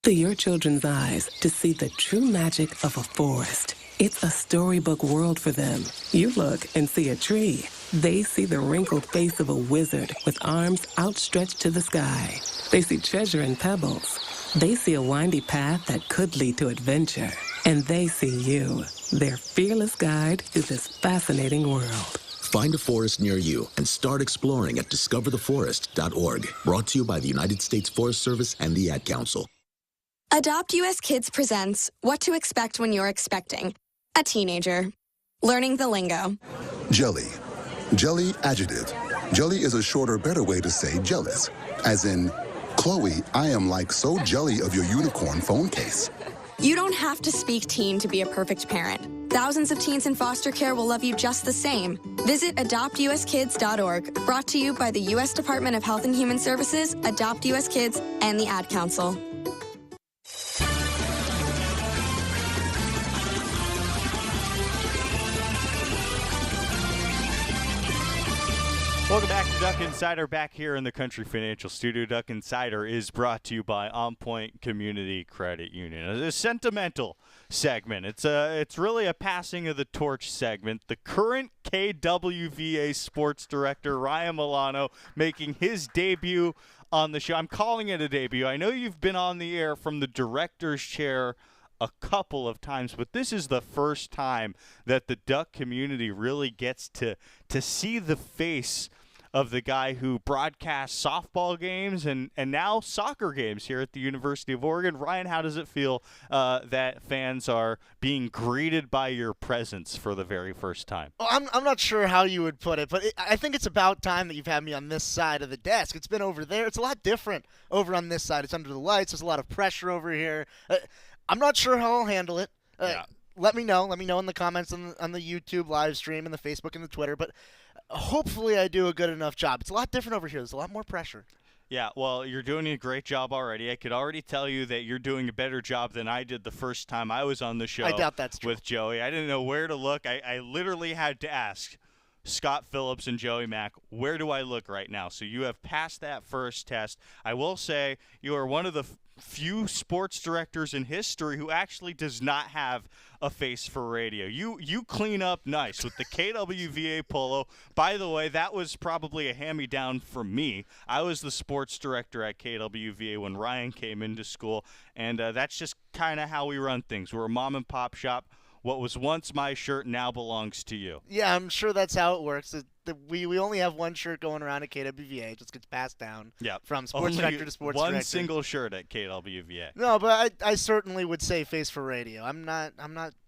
To your children's eyes to see the true magic of a forest. It's a storybook world for them. You look and see a tree. They see the wrinkled face of a wizard with arms outstretched to the sky. They see treasure in pebbles. They see a windy path that could lead to adventure. And they see you, their fearless guide through this fascinating world. Find a forest near you and start exploring at discovertheforest.org. Brought to you by the United States Forest Service and the Ad Council. Adopt US Kids presents What to Expect When You're Expecting a Teenager. Learning the lingo. Jelly. Jelly adjective. Jelly is a shorter, better way to say jealous. As in, Chloe, I am like so jelly of your unicorn phone case. You don't have to speak teen to be a perfect parent. Thousands of teens in foster care will love you just the same. Visit adoptuskids.org. Brought to you by the U.S. Department of Health and Human Services, Adopt US Kids, and the Ad Council. Welcome back to Duck Insider, back here in the Country Financial Studio. Duck Insider is brought to you by On Point Community Credit Union. It's a sentimental segment. It's really a passing of the torch segment. The current KWVA sports director, Ryan Milano, making his debut on the show. I'm calling it a debut. I know you've been on the air from the director's chair a couple of times, but this is the first time that the Duck community really gets to see the face of the guy who broadcasts softball games and now soccer games here at the University of Oregon. Ryan, how does it feel that fans are being greeted by your presence for the very first time? Oh, I'm not sure how you would put it, but I think it's about time that you've had me on this side of the desk. It's been over there. It's a lot different over on this side. It's under the lights. There's a lot of pressure over here. I'm not sure how I'll handle it. Let me know. Let me know in the comments on the YouTube live stream and the Facebook and the Twitter, but hopefully I do a good enough job. It's a lot different over here. There's a lot more pressure. Yeah, well, you're doing a great job already. I could already tell you that you're doing a better job than I did the first time I was on the show. I doubt that's true. With Joey. I didn't know where to look. I literally had to ask Scott Phillips and Joey Mack, where do I look right now? So you have passed that first test. I will say you are one of the few sports directors in history who actually does not have a face for radio. You clean up nice with the KWVA polo. By the way, that was probably a hand-me-down from me. I was the sports director at KWVA when Ryan came into school, and that's just kind of how we run things. We're a mom-and-pop shop. What was once my shirt now belongs to you. Yeah, I'm sure that's how it works. We only have one shirt going around at KWVA. It just gets passed down from sports director to sports director. One single shirt at KWVA. No, but I certainly would say face for radio. I'm not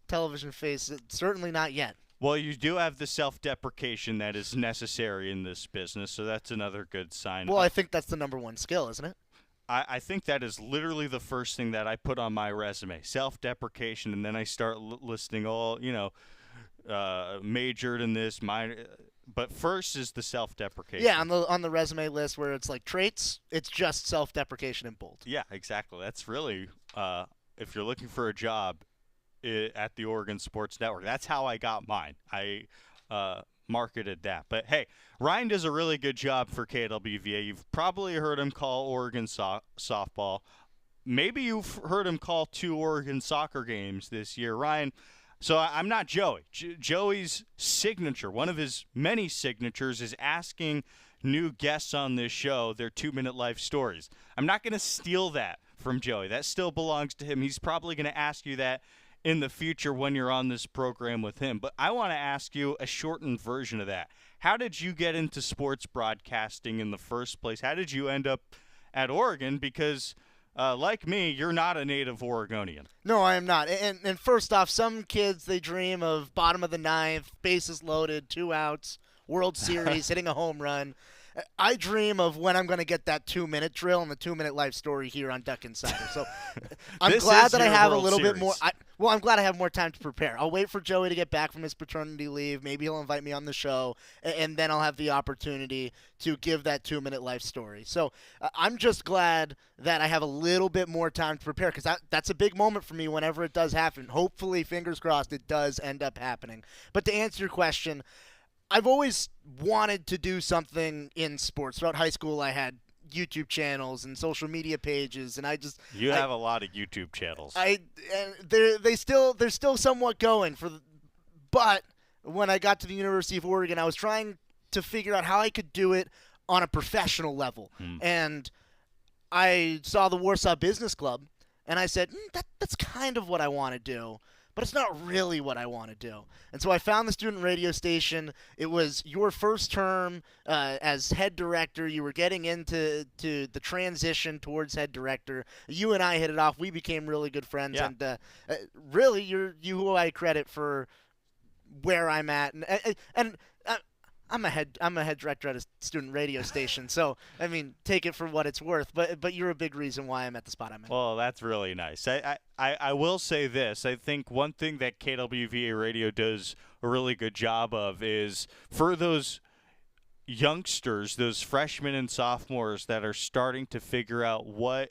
television face, certainly not yet. Well, you do have the self-deprecation that is necessary in this business, so that's another good sign. Well, I think that's the number one skill, isn't it? I think that is literally the first thing that I put on my resume, self-deprecation, and then I start listing all, majored in this, minor. But first is the self-deprecation. Yeah, on the resume list where it's like traits, it's just self-deprecation in bold. Yeah, exactly. That's really, if you're looking for a job at the Oregon Sports Network, that's how I got mine. I marketed that. But, hey, Ryan does a really good job for KWVA. You've probably heard him call Oregon softball. Maybe you've heard him call 2 Oregon soccer games this year. Ryan, so I'm not Joey. Joey's signature, one of his many signatures, is asking new guests on this show their 2-minute life stories. I'm not going to steal that from Joey. That still belongs to him. He's probably going to ask you that in the future when you're on this program with him. But I want to ask you a shortened version of that. How did you get into sports broadcasting in the first place? How did you end up at Oregon? Because, like me, you're not a native Oregonian. No, I am not. And first off, some kids, they dream of bottom of the 9th, bases loaded, 2 outs, World Series, hitting a home run. I dream of when I'm going to get that 2-minute drill and the 2-minute life story here on Duck Insider. So I'm glad that I have a little bit more. I'm glad I have more time to prepare. I'll wait for Joey to get back from his paternity leave. Maybe he'll invite me on the show, and then I'll have the opportunity to give that 2-minute life story. So I'm just glad that I have a little bit more time to prepare because that's a big moment for me whenever it does happen. Hopefully, fingers crossed, it does end up happening. But to answer your question, I've always wanted to do something in sports. Throughout high school, I had YouTube channels and social media pages, and I have a lot of YouTube channels. They're still somewhat going but when I got to the University of Oregon, I was trying to figure out how I could do it on a professional level, and I saw the Warsaw Business Club, and I said that's kind of what I want to do. But it's not really what I want to do. And so I found the student radio station. It was your first term as head director. You were getting into the transition towards head director. You and I hit it off. We became really good friends. Yeah. And really, you who I credit for where I'm at. And I'm a head director at a student radio station, so I mean, take it for what it's worth. But you're a big reason why I'm at the spot I'm in. Well, that's really nice. I will say this. I think one thing that KWVA Radio does a really good job of is for those youngsters, those freshmen and sophomores that are starting to figure out what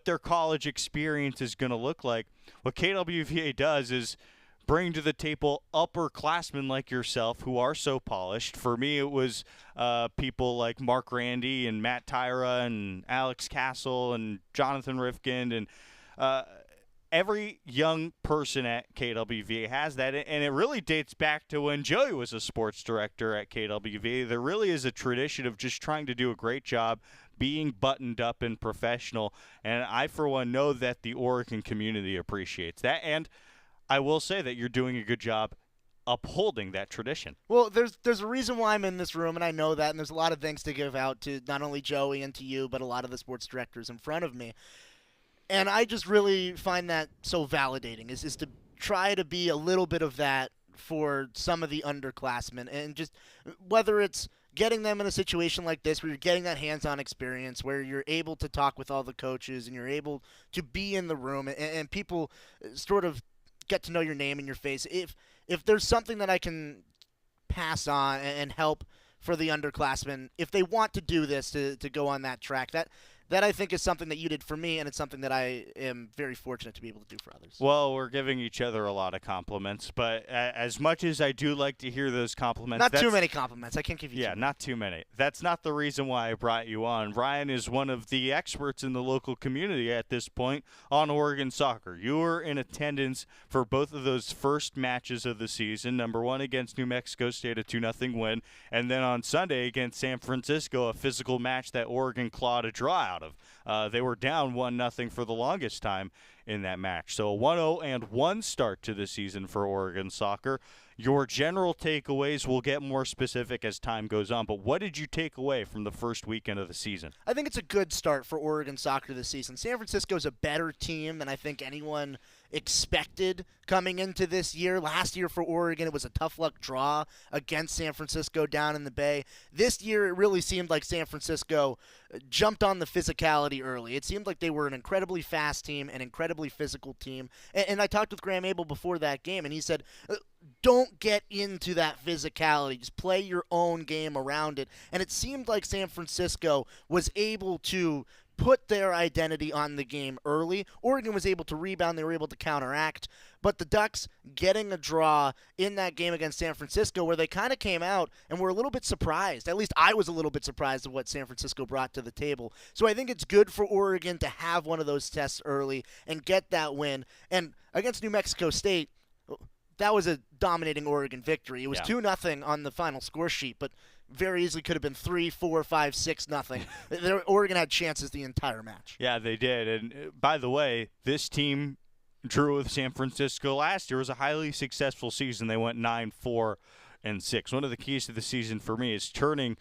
their college experience is going to look like. What KWVA does is bring to the table upperclassmen like yourself who are so polished. For me, it was people like Mark Randy and Matt Tyra and Alex Castle and Jonathan Rifkind and every young person at KWVA has that, and it really dates back to when Joey was a sports director at KWVA. There really is a tradition of just trying to do a great job, being buttoned up and professional, and I, for one, know that the Oregon community appreciates that, and I will say that you're doing a good job upholding that tradition. Well, there's a reason why I'm in this room, and I know that, and there's a lot of thanks to give out to not only Joey and to you, but a lot of the sports directors in front of me. And I just really find that so validating, is to try to be a little bit of that for some of the underclassmen. And just whether it's getting them in a situation like this where you're getting that hands-on experience, where you're able to talk with all the coaches and you're able to be in the room and people sort of get to know your name and your face. If there's something that I can pass on and help for the underclassmen, if they want to do this, to go on that track, that I think is something that you did for me, and it's something that I am very fortunate to be able to do for others. Well, we're giving each other a lot of compliments, but as much as I do like to hear those compliments, not too many compliments. I can't give you. Yeah, not too many. That's not the reason why I brought you on. Ryan is one of the experts in the local community at this point on Oregon soccer. You were in attendance for both of those first matches of the season. Number one against New Mexico State, a 2-0 win, and then on Sunday against San Francisco, a physical match that Oregon clawed a draw out of. They were down 1-0 for the longest time in that match. So a 1-0-1 start to the season for Oregon soccer. Your general takeaways, will get more specific as time goes on, but what did you take away from the first weekend of the season? I think it's a good start for Oregon soccer this season. San Francisco is a better team than I think anyone expected coming into this year. Last year for Oregon, it was a tough luck draw against San Francisco down in the Bay. This year, it really seemed like San Francisco jumped on the physicality early. It seemed like they were an incredibly fast team, an incredibly physical team. And I talked with Graham Abel before that game, and he said, don't get into that physicality. Just play your own game around it. And it seemed like San Francisco was able to put their identity on the game early. Oregon was able to rebound. They were able to counteract. But the Ducks getting a draw in that game against San Francisco, where they kind of came out and were a little bit surprised. At least I was a little bit surprised of what San Francisco brought to the table. So I think it's good for Oregon to have one of those tests early and get that win. And against New Mexico State, that was a dominating Oregon victory. It was 2-0 on the final score sheet, but very easily could have been 3, 4, 5, 6-0. Oregon had chances the entire match. Yeah, they did. And by the way, this team drew with San Francisco last year. It was a highly successful season. They went 9-4-6. One of the keys to the season for me is turning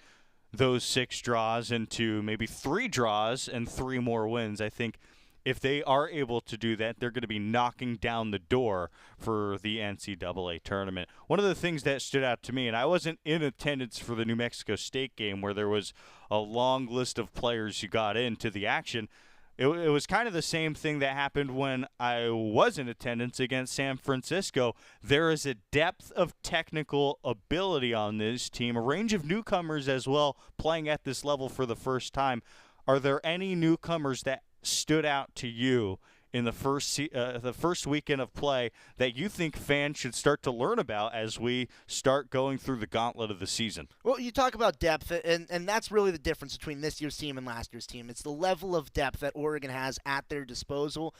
those 6 draws into maybe 3 draws and 3 more wins. I think if they are able to do that, they're going to be knocking down the door for the NCAA tournament. One of the things that stood out to me, and I wasn't in attendance for the New Mexico State game where there was a long list of players who got into the action, it was kind of the same thing that happened when I was in attendance against San Francisco. There is a depth of technical ability on this team, a range of newcomers as well playing at this level for the first time. Are there any newcomers that stood out to you in the first weekend of play that you think fans should start to learn about as we start going through the gauntlet of the season? Well, you talk about depth, and that's really the difference between this year's team and last year's team. It's the level of depth that Oregon has at their disposal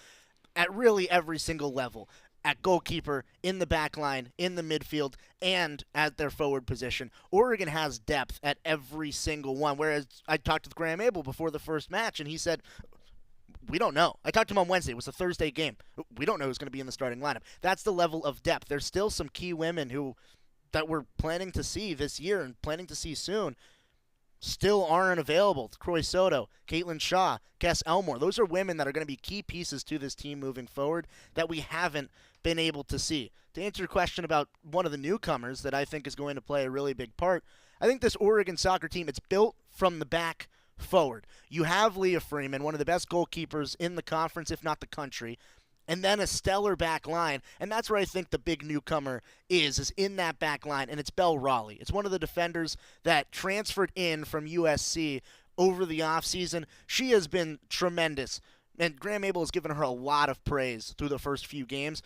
at really every single level. At goalkeeper, in the back line, in the midfield, and at their forward position. Oregon has depth at every single one, whereas I talked with Graham Abel before the first match, and he said, we don't know. I talked to him on Wednesday. It was a Thursday game. We don't know who's going to be in the starting lineup. That's the level of depth. There's still some key women that we're planning to see this year and planning to see soon still aren't available. Croy Soto, Caitlin Shaw, Kess Elmore. Those are women that are going to be key pieces to this team moving forward that we haven't been able to see. To answer your question about one of the newcomers that I think is going to play a really big part, I think this Oregon soccer team, it's built from the back forward. You have Leah Freeman, one of the best goalkeepers in the conference, if not the country, and then a stellar back line. And that's where I think the big newcomer is in that back line, and it's Belle Raleigh. It's one of the defenders that transferred in from USC over the offseason. She has been tremendous, and Graham Abel has given her a lot of praise through the first few games.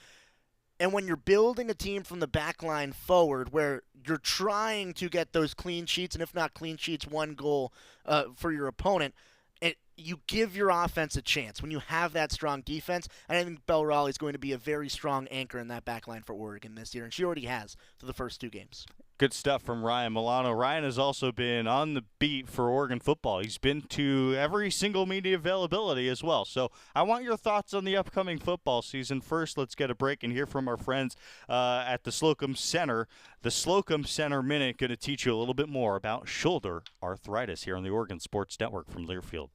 And when you're building a team from the back line forward where you're trying to get those clean sheets, and if not clean sheets, one goal for your opponent, you give your offense a chance when you have that strong defense. And I think Belle Raleigh is going to be a very strong anchor in that back line for Oregon this year, and she already has for the first 2 games. Good stuff from Ryan Milano. Ryan has also been on the beat for Oregon football. He's been to every single media availability as well. So I want your thoughts on the upcoming football season. First, let's get a break and hear from our friends at the Slocum Center. The Slocum Center Minute going to teach you a little bit more about shoulder arthritis here on the Oregon Sports Network from Learfield.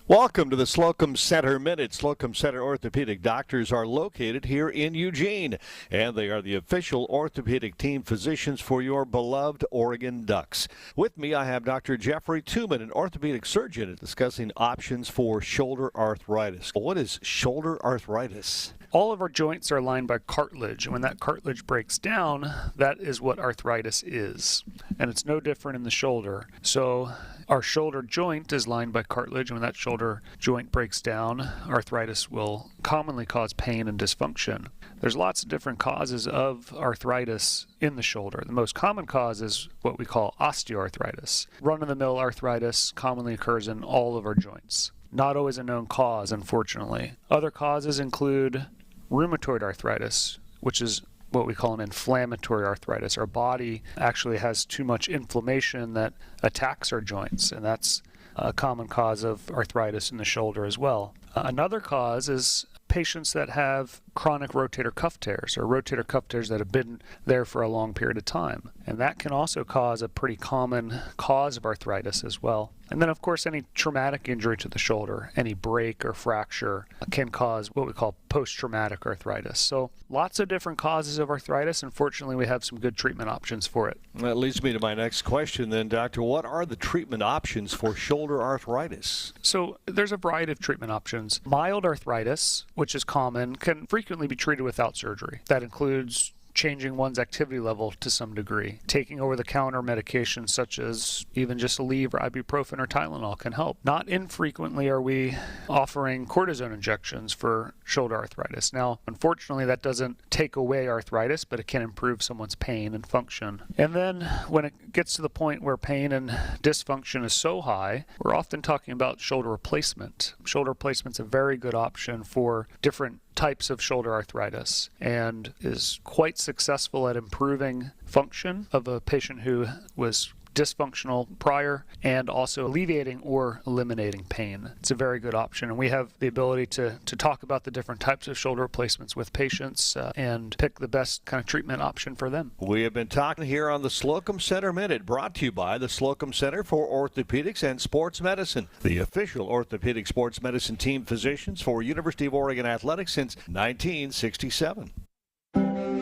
Welcome to the Slocum Center Minute. Slocum Center orthopedic doctors are located here in Eugene, and they are the official orthopedic team physicians for your beloved Oregon Ducks. With me, I have Dr. Jeffrey Tooman, an orthopedic surgeon, discussing options for shoulder arthritis. What is shoulder arthritis? All of our joints are lined by cartilage, and when that cartilage breaks down, that is what arthritis is. And it's no different in the shoulder. So our shoulder joint is lined by cartilage, and when that shoulder joint breaks down, arthritis will commonly cause pain and dysfunction. There's lots of different causes of arthritis in the shoulder. The most common cause is what we call osteoarthritis. Run-of-the-mill arthritis commonly occurs in all of our joints. Not always a known cause, unfortunately. Other causes include rheumatoid arthritis, which is what we call an inflammatory arthritis. Our body actually has too much inflammation that attacks our joints, and that's a common cause of arthritis in the shoulder as well. Another cause is patients that have chronic rotator cuff tears, or rotator cuff tears that have been there for a long period of time. And that can also cause a pretty common cause of arthritis as well. And then, of course, any traumatic injury to the shoulder, any break or fracture can cause what we call post-traumatic arthritis. So lots of different causes of arthritis. Unfortunately, we have some good treatment options for it. That leads me to my next question then, Doctor. What are the treatment options for shoulder arthritis? So there's a variety of treatment options. Mild arthritis, which is common, can frequently be treated without surgery. That includes changing one's activity level to some degree. Taking over-the-counter medications such as even just Aleve or ibuprofen or Tylenol can help. Not infrequently are we offering cortisone injections for shoulder arthritis. Now, unfortunately, that doesn't take away arthritis, but it can improve someone's pain and function. And then when it gets to the point where pain and dysfunction is so high, we're often talking about shoulder replacement. Shoulder replacement's a very good option for different types of shoulder arthritis and is quite successful at improving function of a patient who was dysfunctional prior and also alleviating or eliminating pain. It's a very good option, and we have the ability to talk about the different types of shoulder replacements with patients and pick the best kind of treatment option for them. We have been talking here on the Slocum Center Minute, brought to you by the Slocum Center for Orthopedics and Sports Medicine, the official orthopedic sports medicine team physicians for University of Oregon Athletics since 1967.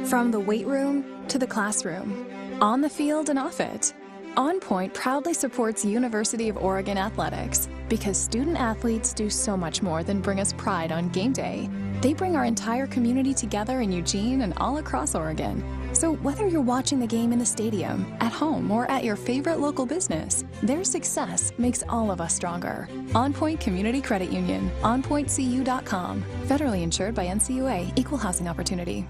From the weight room to the classroom, on the field and off it, On Point proudly supports University of Oregon Athletics because student athletes do so much more than bring us pride on game day. They bring our entire community together in Eugene and all across Oregon. So whether you're watching the game in the stadium, at home, or at your favorite local business, their success makes all of us stronger. On Point Community Credit Union, onpointcu.com. Federally insured by NCUA, Equal Housing Opportunity.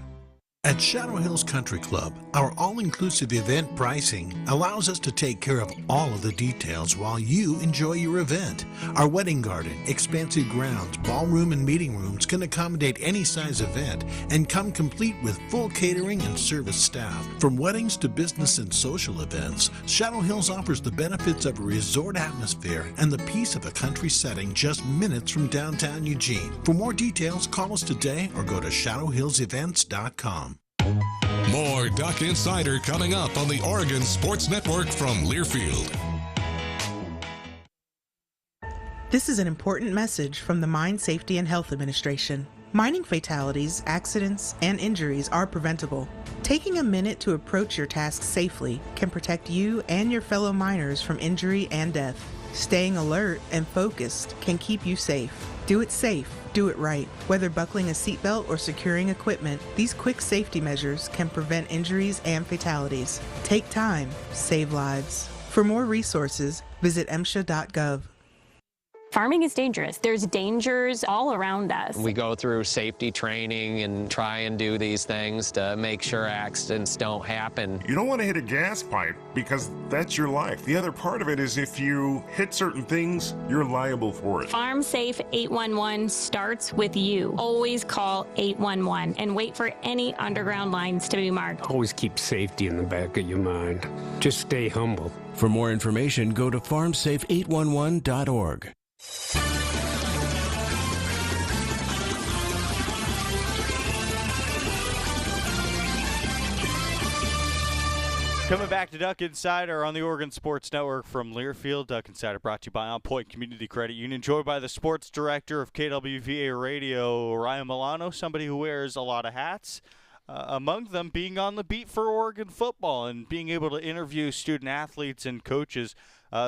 At Shadow Hills Country Club, our all-inclusive event pricing allows us to take care of all of the details while you enjoy your event. Our wedding garden, expansive grounds, ballroom, and meeting rooms can accommodate any size event and come complete with full catering and service staff. From weddings to business and social events, Shadow Hills offers the benefits of a resort atmosphere and the peace of a country setting just minutes from downtown Eugene. For more details, call us today or go to shadowhillsevents.com. More Duck Insider coming up on the Oregon Sports Network from Learfield. This is an important message from the Mine Safety and Health Administration. Mining fatalities, accidents, and injuries are preventable. Taking a minute to approach your task safely can protect you and your fellow miners from injury and death. Staying alert and focused can keep you safe. Do it safe. Do it right. Whether buckling a seatbelt or securing equipment, these quick safety measures can prevent injuries and fatalities. Take time. Save lives. For more resources, visit MSHA.gov. Farming is dangerous. There's dangers all around us. We go through safety training and try and do these things to make sure accidents don't happen. You don't want to hit a gas pipe because that's your life. The other part of it is if you hit certain things, you're liable for it. Farm Safe 811 starts with you. Always call 811 and wait for any underground lines to be marked. Always keep safety in the back of your mind. Just stay humble. For more information, go to farmsafe811.org. Coming back to Duck Insider on the Oregon Sports Network from Learfield. Duck Insider brought to you by On Point Community Credit Union. Joined by the sports director of KWVA Radio, Ryan Milano, somebody who wears a lot of hats. Among them being on the beat for Oregon football and being able to interview student athletes and coaches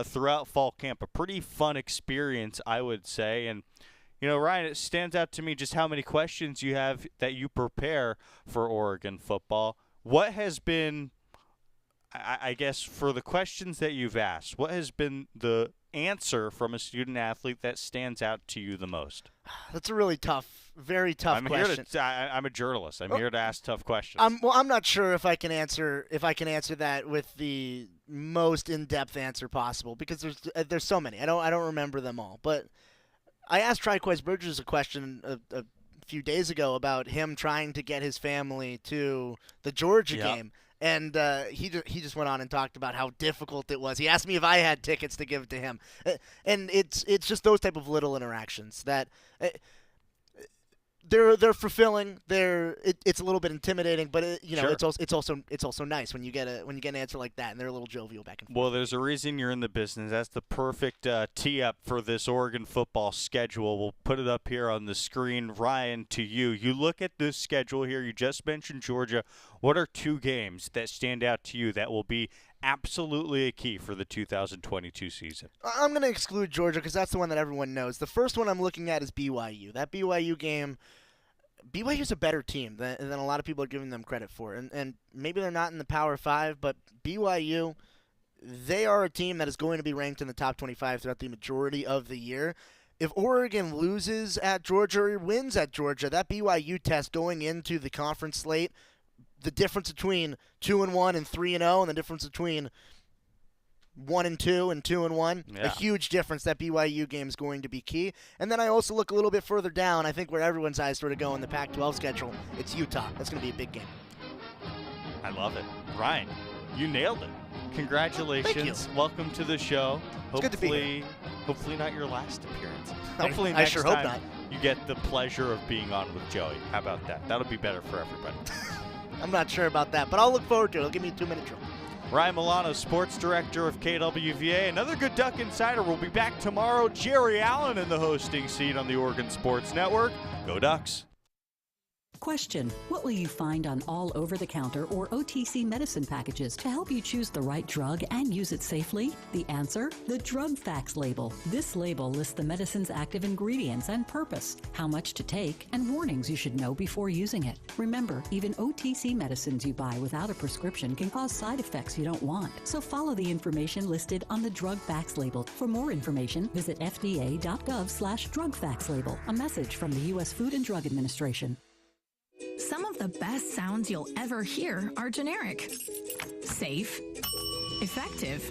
throughout fall camp. A pretty fun experience, I would say. And, Ryan, it stands out to me just how many questions you have that you prepare for Oregon football. What has been, I guess, for the questions that you've asked, what has been the answer from a student athlete that stands out to you the most? That's a really tough, very tough question. I'm a journalist. I'm here to ask tough questions. I'm not sure if I can answer that with the most in-depth answer possible because there's so many. I don't remember them all. But I asked Triquez Bridges a question a few days ago about him trying to get his family to the Georgia game. And he just went on and talked about how difficult it was. He asked me if I had tickets to give to him, and it's just those type of little interactions that they're fulfilling. It's a little bit intimidating, but Sure. it's also nice when you get an answer like that, and they're a little jovial back and forth. Well, there's a reason you're in the business. That's the perfect tee up for this Oregon football schedule. We'll put it up here on the screen. Ryan, to you. You look at this schedule here. You just mentioned Georgia. What are two games that stand out to you that will be absolutely a key for the 2022 season? I'm going to exclude Georgia because that's the one that everyone knows. The first one I'm looking at is BYU. That BYU game, BYU's a better team than a lot of people are giving them credit for. And maybe they're not in the Power 5, but BYU, they are a team that is going to be ranked in the top 25 throughout the majority of the year. If Oregon loses at Georgia or wins at Georgia, that BYU test going into the conference slate, the difference between 2-1 and 3-0, and the difference between 1-2 and 2-1, a huge difference. That BYU game is going to be key. And then I also look a little bit further down. I think where everyone's eyes sort of go in the Pac-12 schedule, it's Utah. That's going to be a big game. I love it. Ryan, you nailed it. Congratulations. Thank you. Welcome to the show. It's good to be here. Hopefully not your last appearance. I Hopefully next sure time hope not. you get the pleasure of being on with Joey. How about that? That'll be better for everybody. I'm not sure about that, but I'll look forward to it. It'll give me a 2-minute drill. Ryan Milano, sports director of KWVA. Another good Duck Insider. We'll be back tomorrow. Jerry Allen in the hosting seat on the Oregon Sports Network. Go Ducks. Question: what will you find on all over-the-counter or OTC medicine packages to help you choose the right drug and use it safely? The answer: the drug facts label. This label lists the medicine's active ingredients and purpose, how much to take, and warnings you should know before using it. Remember, even OTC medicines you buy without a prescription can cause side effects you don't want. So follow the information listed on the drug facts label. For more information, visit fda.gov/drug facts label. A message from the U.S. Food and Drug Administration. Some of the best sounds you'll ever hear are generic, safe, effective,